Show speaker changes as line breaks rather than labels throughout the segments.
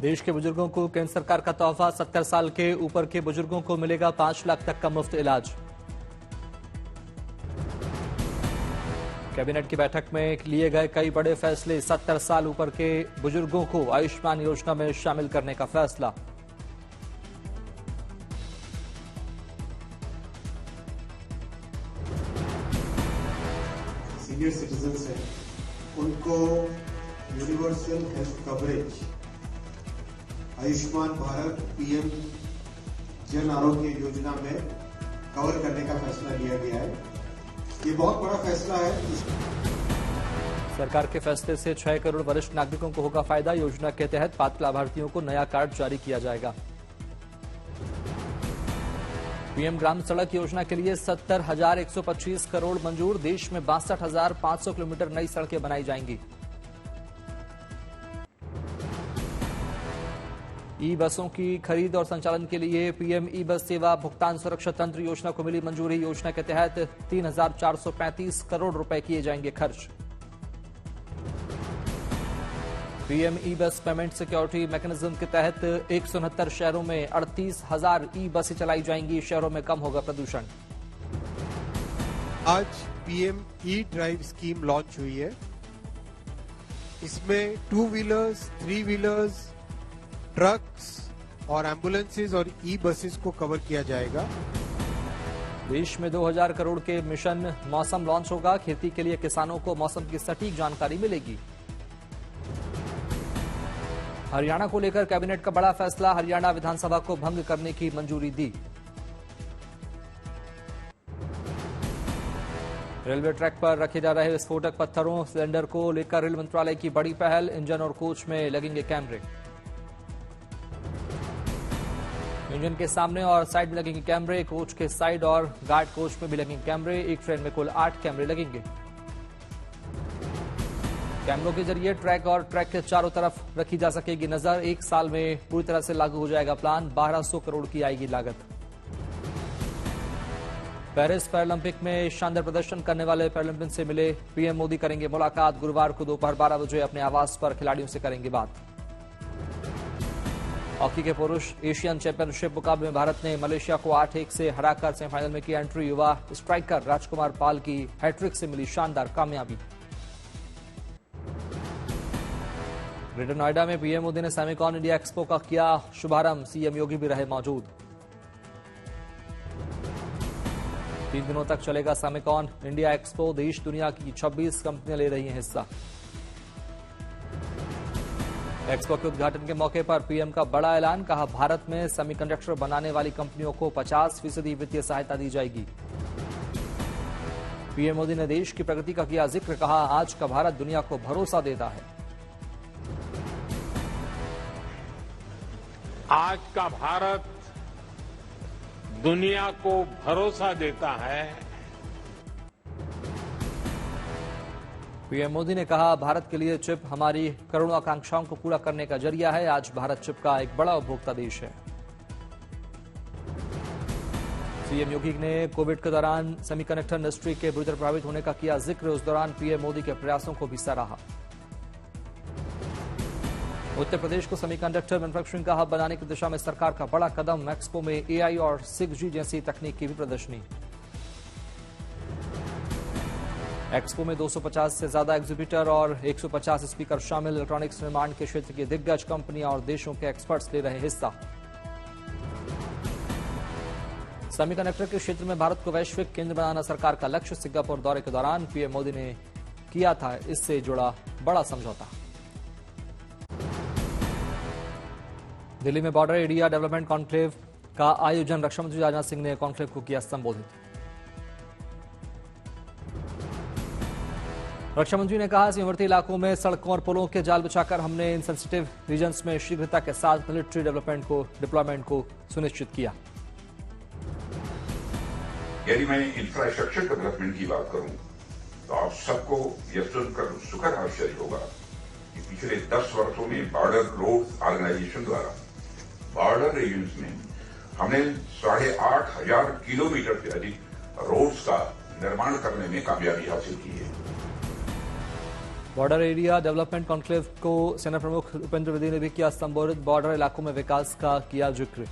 देश के बुजुर्गों को केंद्र सरकार का तोहफा, 70 साल के ऊपर के बुजुर्गों को मिलेगा 5 लाख तक का मुफ्त इलाज। कैबिनेट की बैठक में लिए गए कई बड़े फैसले, 70 साल ऊपर के बुजुर्गों को आयुष्मान योजना में शामिल करने का फैसला।
सीनियर सिटीजन्स हैं, उनको universal health coverage Ayushman Bharat PM Jan Arogya Yojana में कवर करने का फैसला लिया गया है। ये बहुत बड़ा फैसला है।
सरकार के फैसले से 6 करोड़ वरिष्ठ नागरिकों को होगा फायदा। योजना के तहत पात्र लाभार्थियों को नया कार्ड जारी किया जाएगा। पीएम ग्राम सड़क योजना के लिए 70,125 करोड़ मंजूर। देश में 62,500 किलोमीटर नई सड़कें बनाई जाएंगी। ई बसों की खरीद और संचालन के लिए पीएम ई बस सेवा भुगतान सुरक्षा तंत्र योजना को मिली मंजूरी। योजना के तहत 3,435 करोड़ रुपए किए जाएंगे खर्च। पीएम ई बस पेमेंट सिक्योरिटी मैकेनिज्म के तहत 169 शहरों में 38,000 ई बसें चलाई जाएंगी। शहरों में कम होगा प्रदूषण।
आज PM E drive scheme launch हुई है। इसमें 2 व्हीलर्स, 3 व्हीलर्स, ट्रक्स और एम्बुलेंसेज और ई बसेस को कवर किया जाएगा।
देश में 2,000 करोड़ के मिशन मौसम लॉन्च होगा। खेती के लिए किसानों को मौसम की सटीक जानकारी मिलेगी। हरियाणा को लेकर कैबिनेट का बड़ा फैसला, हरियाणा विधानसभा को भंग करने की मंजूरी दी। रेलवे ट्रैक पर रखे जा रहे विस्फोटक पत्थरों सिलेंडर को लेकर रेल मंत्रालय की बड़ी पहल, इंजन और कोच में लगेंगे कैमरे। इंजन के सामने और साइड में लगेंगे कैमरे, कोच के साइड और गार्ड कोच में भी लगेंगे कैमरे। एक ट्रेन में कुल 8 कैमरे लगेंगे। कैमरों के जरिए ट्रैक और ट्रैक के चारों तरफ रखी जा सकेगी नजर। 1 साल में पूरी तरह से लागू हो जाएगा प्लान। 1200 करोड़ की आएगी लागत। पेरिस पैरालंपिक में शानदार प्रदर्शन करने वाले पैरालंपियन से मिले पीएम मोदी, करेंगे मुलाकात। गुरुवार को दोपहर 12 बजे अपने आवास पर खिलाड़ियों से करेंगे बात। हॉकी के पुरुष एशियन चैंपियनशिप मुकाबले में भारत ने मलेशिया को 8-1 से हराकर सेमीफाइनल में की एंट्री। युवा स्ट्राइकर राजकुमार पाल की हैट्रिक से मिली शानदार कामयाबी। ग्रेटर नोएडा में पीएम मोदी ने सेमिकॉन इंडिया एक्सपो का किया शुभारंभ। सीएम योगी भी रहे मौजूद। 3 दिनों तक चलेगा सेमिकॉन इंडिया एक्सपो। देश दुनिया की 26 कंपनियां ले रही हैं हिस्सा। एक्सपो के उद्घाटन के मौके पर पीएम का बड़ा ऐलान, कहा भारत में सेमीकंडक्टर बनाने वाली कंपनियों को 50% वित्तीय सहायता दी जाएगी। पीएम मोदी ने देश की प्रगति का किया जिक्र, कहा आज का भारत दुनिया को भरोसा देता है।
आज का भारत दुनिया को भरोसा देता है।
पीएम मोदी ने कहा भारत के लिए चिप हमारी करोड़ों आकांक्षाओं को पूरा करने का जरिया है। आज भारत चिप का एक बड़ा उपभोक्ता देश है। सीएम योगी ने कोविड के दौरान सेमीकंडक्टर इंडस्ट्री के बुरी तरह प्रभावित होने का किया जिक्र। उस दौरान पीएम मोदी के प्रयासों को भी सराहा। उत्तर प्रदेश को सेमीकंडक्टर मैन्युफैक्चरिंग का हब बनाने की दिशा में सरकार का बड़ा कदम। एक्सपो में एआई और 6G जैसी तकनीक की भी प्रदर्शनी। एक्सपो में 250 से ज्यादा एग्जीबिटर और 150 स्पीकर शामिल। इलेक्ट्रॉनिक्स निर्माण के क्षेत्र की दिग्गज कंपनियां और देशों के एक्सपर्ट्स ले रहे हिस्सा। सेमीकंडक्टर के क्षेत्र में भारत को वैश्विक केंद्र बनाना सरकार का लक्ष्य। सिंगापुर दौरे के दौरान पीएम मोदी ने किया था इससे जुड़ा बड़ा समझौता। दिल्ली में बॉर्डर एरिया डेवलपमेंट कॉन्क्लेव का आयोजन, रक्षा मंत्री राजनाथ सिंह ने कॉन्क्लेव को किया संबोधित। रक्षा मंत्री ने कहा सीमावर्ती इलाकों में सड़कों और पुलों के जाल बिछाकर हमने इन सेंसिटिव रीजन्स में शीघ्रता के साथ मिलिट्री डिप्लॉयमेंट को सुनिश्चित किया।
यदि मैं इंफ्रास्ट्रक्चर डेवलपमेंट की बात करूं तो आप सबको यह सुनकर सुखद आश्चर्य होगा कि पिछले 10 वर्षों में बॉर्डर रोड ऑर्गेनाइजेशन द्वारा बॉर्डर रीजन्स में हमने 8,500 किलोमीटर से अधिक रोड्स का निर्माण करने में कामयाबी हासिल की है।
बॉर्डर एरिया डेवलपमेंट कॉन्क्लेव को सेना प्रमुख उपेंद्र द्विवेदी ने भी किया संबोधित। बॉर्डर इलाकों में विकास का किया जिक्र।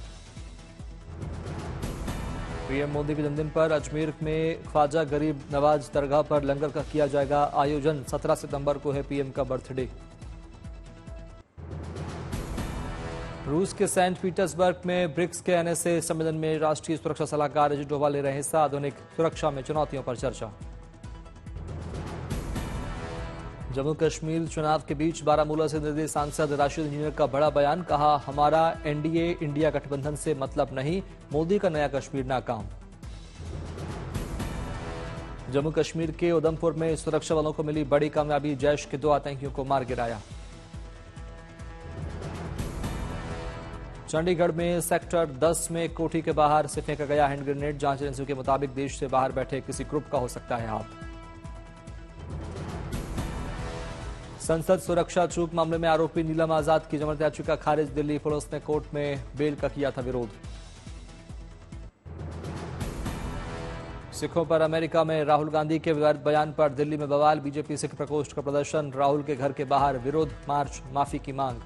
पीएम मोदी के जन्मदिन पर अजमेर में ख्वाजा गरीब नवाज दरगाह पर लंगर का किया जाएगा आयोजन। 17 सितंबर को है पीएम का बर्थडे। रूस के सेंट पीटर्सबर्ग में ब्रिक्स के एनएसए सम्मेलन में राष्ट्रीय सुरक्षा सलाहकार अजित डोभाल ले रहे हिस्सा। आधुनिक सुरक्षा में चुनौतियों पर चर्चा। जम्मू कश्मीर चुनाव के बीच बारामूला से निर्दलीय सांसद राशिद इंजीनियर का बड़ा बयान। कहा, हमारा एनडीए इंडिया गठबंधन से मतलब नहीं, मोदी का नया कश्मीर नाकाम। जम्मू कश्मीर के उधमपुर में सुरक्षा बलों को मिली बड़ी कामयाबी। जैश के 2 आतंकियों को मार गिराया। चंडीगढ़ में सेक्टर 10 में कोठी के बाहर से फेंका गया हैंड ग्रेनेड। जांच एजेंसियों के मुताबिक देश से बाहर बैठे किसी ग्रुप का हो सकता है हाथ। संसद सुरक्षा चूक मामले में आरोपी नीलम आजाद की जमानत याचिका खारिज। दिल्ली पुलिस ने कोर्ट में बेल का किया था विरोध। सिखों पर अमेरिका में राहुल गांधी के विवादित बयान पर दिल्ली में बवाल। बीजेपी सिख प्रकोष्ठ का प्रदर्शन। राहुल के घर के बाहर विरोध मार्च, माफी की मांग।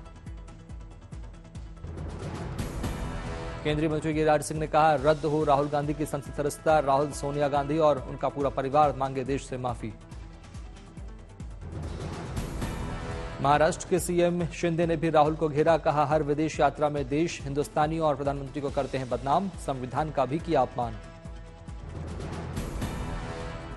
केंद्रीय मंत्री गिरिराज सिंह ने कहा, रद्द हो राहुल गांधी की संसद सदस्यता। राहुल, सोनिया गांधी और उनका पूरा परिवार मांगे देश से माफी। महाराष्ट्र के सीएम शिंदे ने भी राहुल को घेरा। कहा, हर विदेश यात्रा में देश, हिंदुस्तानी और प्रधानमंत्री को करते हैं बदनाम। संविधान का भी किया अपमान।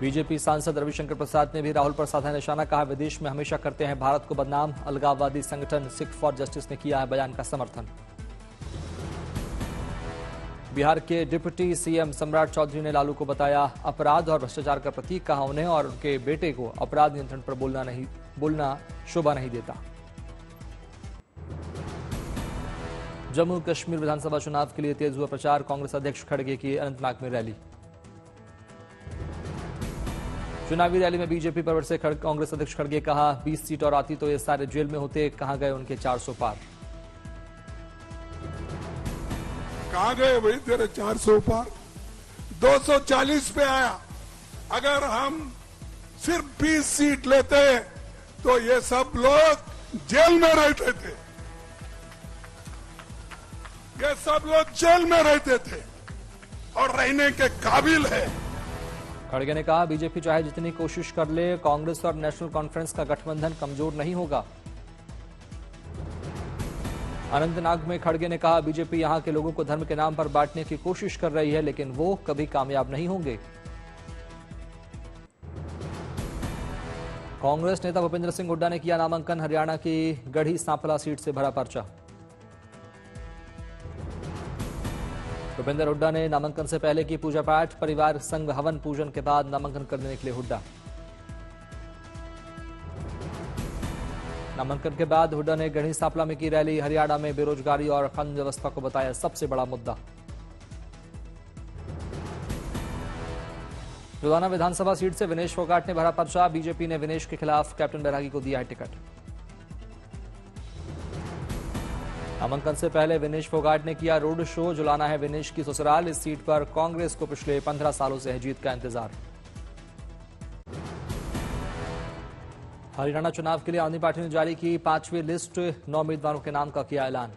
बीजेपी सांसद रविशंकर प्रसाद ने भी राहुल पर साधा निशाना। कहा, विदेश में हमेशा करते हैं भारत को बदनाम। अलगाववादी संगठन सिख फॉर जस्टिस ने किया है बयान का समर्थन। बिहार के डिप्टी सीएम सम्राट चौधरी ने लालू को बताया अपराध और भ्रष्टाचार का प्रतीक। कहा, उन्हें और उनके बेटे को अपराध नियंत्रण पर बोलना शोभा नहीं देता। जम्मू कश्मीर विधानसभा चुनाव के लिए तेज हुआ प्रचार। कांग्रेस अध्यक्ष खड़गे की अनंतनाग में रैली। चुनावी रैली में बीजेपी पर से कांग्रेस अध्यक्ष खड़गे। कहा, 20 सीट और आती तो ये सारे जेल में होते। कहां गए उनके 400 पार।
कहां गए भाई तेरे 400 पार। 240 पे आया। अगर हम सिर्फ 20 सीट लेते तो ये सब लोग जेल में रहते थे। ये सब लोग जेल में रहते थे और रहने के काबिल है।
खड़गे ने कहा, बीजेपी चाहे जितनी कोशिश कर ले, कांग्रेस और नेशनल कॉन्फ्रेंस का गठबंधन कमजोर नहीं होगा। अनंतनाग में खड़गे ने कहा, बीजेपी यहां के लोगों को धर्म के नाम पर बांटने की कोशिश कर रही है, लेकिन वो कभी कामयाब नहीं होंगे। कांग्रेस नेता भूपेंद्र सिंह हुड्डा ने किया नामांकन। हरियाणा की गढ़ी सांपला सीट से भरा पर्चा। भूपेंद्र हुड्डा ने नामांकन से पहले की पूजा पाठ। परिवार संघ हवन पूजन के बाद नामांकन करने निकले हुड्डा। नामांकन के बाद हुड्डा ने गढ़ी सांपला में की रैली। हरियाणा में बेरोजगारी और कानून व्यवस्था को बताया सबसे बड़ा मुद्दा। लुधियाना विधानसभा सीट से विनेश फोगाट ने भरा पर्चा। बीजेपी ने विनेश के खिलाफ कैप्टन बैरागी को दिया है टिकट। नामांकन से पहले विनेश फोगाट ने किया रोड शो। जुलाना है विनेश की ससुराल। इस सीट पर कांग्रेस को पिछले 15 सालों से है जीत का इंतजार। हरियाणा चुनाव के लिए आम आदमी पार्टी ने जारी की 5वीं लिस्ट। 9 उम्मीदवारों के नाम का किया ऐलान।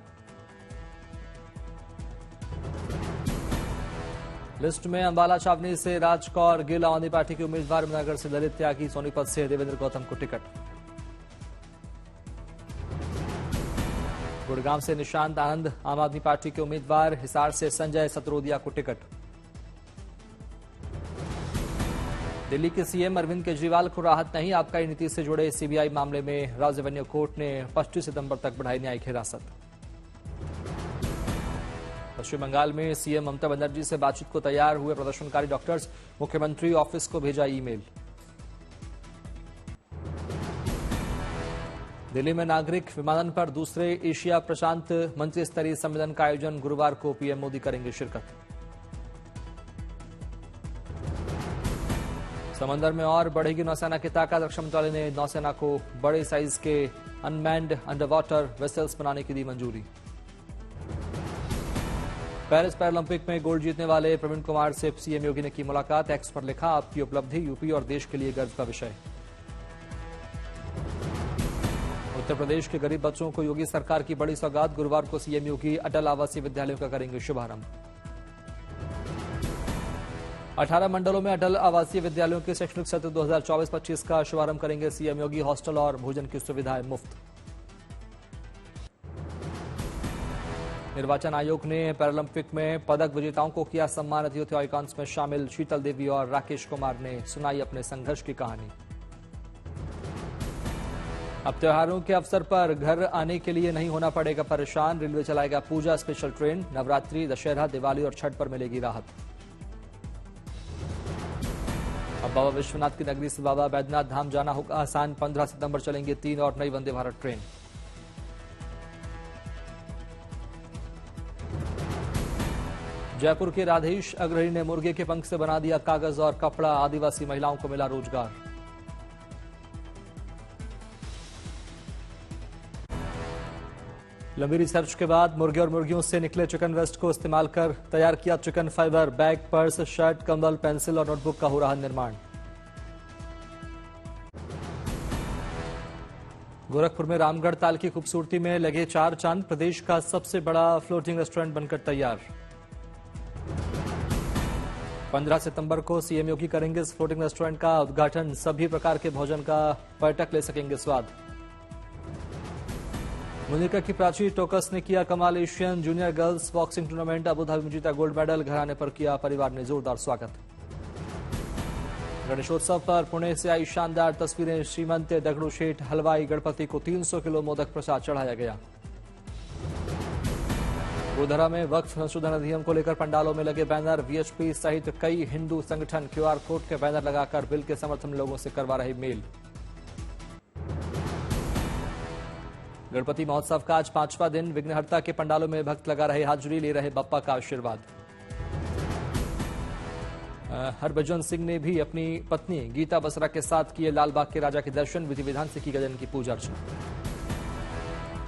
लिस्ट में अंबाला छावनी से राजकौर गिल आम आदमी पार्टी के उम्मीदवार। नगर से ललित त्यागी। सोनीपत से देवेंद्र गौतम को टिकट। गुड़गांव से निशांत आनंद आम आदमी पार्टी के उम्मीदवार। हिसार से संजय सतरोदिया को टिकट। दिल्ली के सीएम अरविंद केजरीवाल को राहत नहीं। आबकारी नीति से जुड़े सीबीआई मामले में राज्य रेवेन्यू कोर्ट ने 25 सितंबर तक बढ़ाई न्यायिक हिरासत। पश्चिम बंगाल में सीएम ममता बनर्जी से बातचीत को तैयार हुए प्रदर्शनकारी डॉक्टर्स। मुख्यमंत्री ऑफिस को भेजा ईमेल। दिल्ली में नागरिक विमानन पर दूसरे एशिया प्रशांत मंत्री स्तरीय सम्मेलन का आयोजन। गुरुवार को पीएम मोदी करेंगे शिरकत। समंदर में और बढ़ेगी नौसेना की ताकत। रक्षा मंत्रालय ने नौसेना को बड़े साइज के अनमैन्ड अंडर वाटर वेसल्स बनाने की दी मंजूरी। पेरिस पैरालंपिक में गोल्ड जीतने वाले प्रवीण कुमार से सीएम योगी ने की मुलाकात। एक्स पर लिखा, आपकी उपलब्धि यूपी और देश के लिए गर्व का विषय। उत्तर प्रदेश के गरीब बच्चों को योगी सरकार की बड़ी सौगात। गुरुवार को सीएम योगी अटल आवासीय विद्यालयों का करेंगे शुभारंभ। 18 मंडलों में अटल आवासीय विद्यालयों के शैक्षणिक सत्र 2024-25 का शुभारंभ करेंगे सीएम योगी। हॉस्टल और भोजन की सुविधाएं मुफ्त। निर्वाचन आयोग ने पैरालंपिक में पदक विजेताओं को किया सम्मान। अतिथि आइकॉन्स में शामिल शीतल देवी और राकेश कुमार ने सुनाई अपने संघर्ष की कहानी। अब त्योहारों के अवसर पर घर आने के लिए नहीं होना पड़ेगा परेशान। रेलवे चलाएगा पूजा स्पेशल ट्रेन। नवरात्रि, दशहरा, दिवाली और छठ पर मिलेगी राहत। अब बाबा विश्वनाथ की नगरी से बाबा बैद्यनाथ धाम जाना होगा आसान। 15 सितंबर चलेंगे 3 और नई वंदे भारत ट्रेन। जयपुर के राधेश अग्रणी ने मुर्गे के पंख से बना दिया कागज और कपड़ा। आदिवासी महिलाओं को मिला रोजगार। लंबी रिसर्च के बाद मुर्गे और मुर्गियों से निकले चिकन वेस्ट को इस्तेमाल कर तैयार किया chicken fibre. Bag, purse, shirt, कंबल, पेंसिल और नोटबुक का हो रहा निर्माण। गोरखपुर में रामगढ़ ताल की खूबसूरती में लगे 4 चांद। प्रदेश का सबसे बड़ा फ्लोटिंग रेस्टोरेंट बनकर तैयार। 15 सितंबर को सीएम योगी करेंगे इस फ्लोटिंग रेस्टोरेंट का उद्घाटन। सभी प्रकार के भोजन का पर्यटक ले सकेंगे स्वाद। मोनिका की प्राची टोकस ने किया कमाल। Asian junior girls boxing tournament Abu Dhabi में जीता गोल्ड मेडल। घर आने पर किया परिवार ने जोरदार स्वागत। गणेशोत्सव पर पुणे से आई शानदार तस्वीरें। श्रीमंत दगड़ू शेठ हलवाई गणपति को 300 किलो मोदक प्रसाद चढ़ाया गया। गोधरा में वक्फ संशोधन अधिनियम को लेकर पंडालों में लगे बैनर। वीएचपी सहित कई हिंदू संगठन क्यूआर कोड के बैनर लगाकर बिल के समर्थन में लोगों से करवा रहे मेल। गणपति महोत्सव का आज 5वां दिन। विघ्नहर्ता के पंडालों में भक्त लगा रहे हाजिरी, ले रहे बप्पा का आशीर्वाद। हरभजन सिंह ने भी अपनी पत्नी गीता बसरा के साथ किए लालबाग के राजा के दर्शन। विधि विधान से की गजानन की पूजा अर्चना।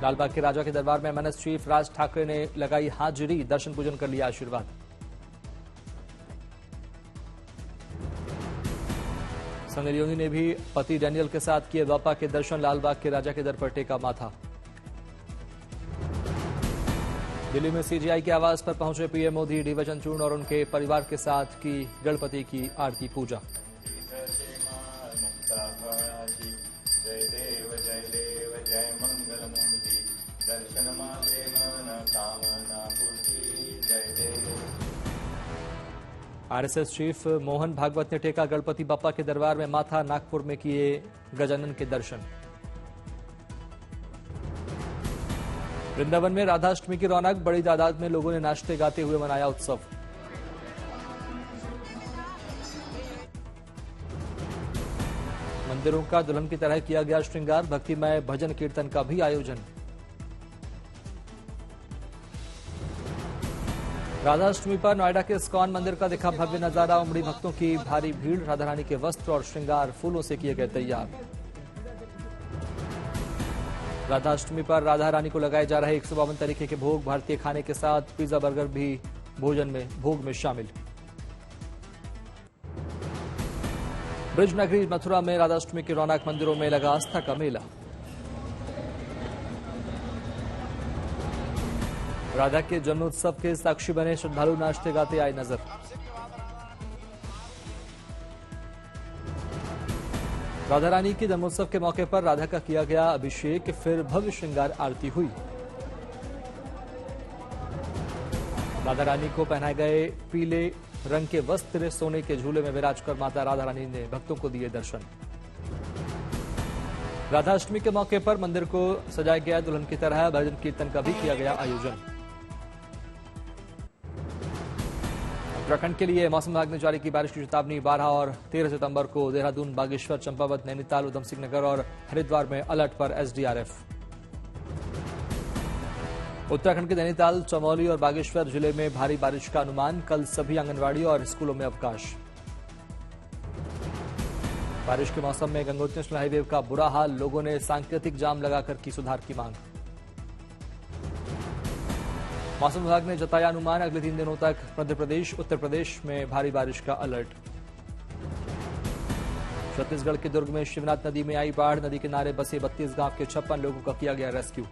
लालबाग के राजा के दरबार में एमएनएस चीफ राज ठाकरे ने लगाई हाजिरी। दर्शन पूजन कर लिया आशीर्वाद। सनी लियोनी ने भी पति डैनियल के साथ किए बप्पा के दर्शन। लालबाग के राजा के दर पर टेका माथा। दिल्ली में सीजीआई के आवास पर पहुंचे PM Modi. D Y Chandrachud और उनके परिवार के साथ की गणपति की आरती पूजा।
जय देव जय मंगल मूर्ति दर्शन मात्रे मन कामना पूर्ति जय देव।
आरएसएस चीफ मोहन भागवत ने टेका गणपति बप्पा के दरबार में माथा। नागपुर में किए गजानन के दर्शन। वृंदावन में राधाष्टमी की रौनक। बड़ी तादाद में लोगों ने नाचते गाते हुए मनाया उत्सव। मंदिरों का दुल्हन की तरह किया गया श्रृंगार। भक्तिमय भजन कीर्तन का भी आयोजन। राधाष्टमी पर नोएडा के इस्कॉन मंदिर का दिखा भव्य नजारा। उमड़ी भक्तों की भारी भीड़। राधा रानी के वस्त्र और श्रृंगार फूलों से किए गए तैयार। राधाष्टमी पर राधा रानी को लगाए जा रहे 152 तरीके के भोग। भारतीय खाने के साथ पिज्जा बर्गर भी भोग में शामिल। ब्रज नगरी मथुरा में राधाष्टमी की रौनक। मंदिरों में लगा आस्था का मेला। राधा के जन्मोत्सव के साक्षी बने श्रद्धालु नाचते गाते आए नजर। राधा रानी के जन्मोत्सव के मौके पर राधा का किया गया अभिषेक। फिर भव्य श्रृंगार आरती हुई। राधा रानी को पहनाए गए पीले रंग के वस्त्र। सोने के झूले में विराजकर माता राधा रानी ने भक्तों को दिए दर्शन। राधाष्टमी के मौके पर मंदिर को सजाया गया दुल्हन की तरह। भजन कीर्तन का भी किया गया आयोजन। उत्तराखंड के लिए मौसम विभाग ने जारी की बारिश की चेतावनी। 12 और 13 सितंबर को देहरादून, बागेश्वर, चंपावत, नैनीताल, उधमसिंह नगर और हरिद्वार में अलर्ट पर एसडीआरएफ। उत्तराखंड के नैनीताल, चमोली और बागेश्वर जिले में भारी बारिश का अनुमान। कल सभी आंगनबाड़ी और स्कूलों में अवकाश। बारिश के मौसम में गंगोत्री नेशनल हाईवे का बुरा हाल। लोगों ने सांकेतिक जाम लगाकर की सुधार की मांग। मौसम विभाग ने जताया अनुमान। अगले 3 दिनों तक मध्य प्रदेश, उत्तर प्रदेश में भारी बारिश का अलर्ट। छत्तीसगढ़ के दुर्ग में शिवनाथ नदी में आई बाढ़, नदी किनारे बसे 32 गांव के 56 लोगों का किया गया रेस्क्यू।